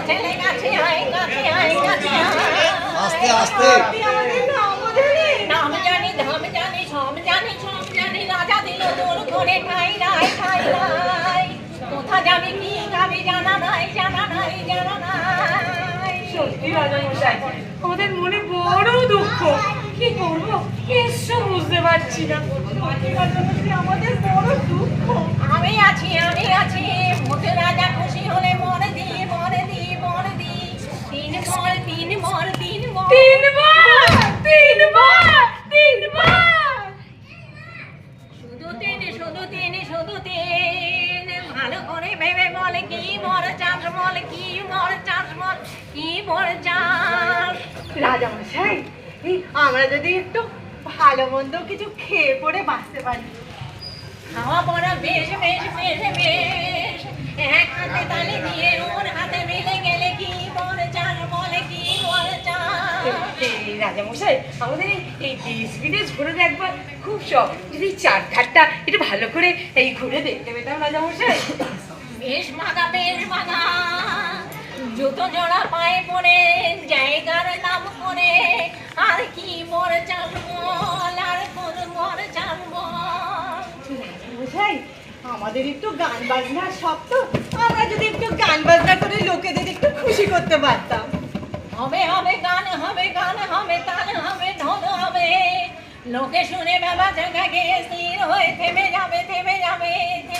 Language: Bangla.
ছেলে কাছে আয় কাছে আয় কাছে আস্তে আস্তে নাম জানি ধাম জানি সব জানি সব জানি রাজা দিল তোর ঘরে ঠাই নাই ঠাই নাই কোথা যাবি কি খাবি জানা নাই জানা নাই জানা নাই। সত্যি রাজামশাই আমাদের মনে বড় দুঃখ, কি করবো কিছু বুঝতে পারছি না। সত্যি রাজামশাই আমাদের বড় দুঃখ। আমি আছি মুখে রাজা খুশি হলে মর দি মর দি মর দি তিন মর তিন মর তিন মর তিনবার তিনবার তিনবার শুধু তিন শুধু তিন শুধু তিন ভালো করে ভেবে বলে কি মর চাষ বল কি মর চাষ বল কি মর চাষ। রাজামশাই আমরা যদি একটু ভালো মন্দ কিছু খেয়ে পড়ে বাঁচতে পারি। খাওয়া পড়া বেশ বেশ বেশ বেশ এক হাতে তালি দিয়ে ওর হাতে মিলে গেলে কি মর চাষ বলে কি মর চাষ। এই রাজামশাই আমাদের এই দেশ বিদেশ ঘুরে একবার খুব শখ, যদি চারধারটা একটু ভালো করে এই ঘুরে দেখতে পেতাম রাজামশাই। বেশ মাগা জুতো জোড়া পায়ে পড়ে জায়গার নাম করে আর কি মর চাষ বল আর কোন মর চাষ বল। রাজামশাই আমাদের একটু গান বাজনার শখ তো, আমরা যদি একটু গান বাজনা করে লোকেদের একটু খুশি করতে পারতাম। হবে হবে গান হবে তাল হবে ঢোল হবে লোকে শুনে বাবা জায়গা গিয়ে স্থির হয়ে থেমে যাবে থেমে যাবে থেমে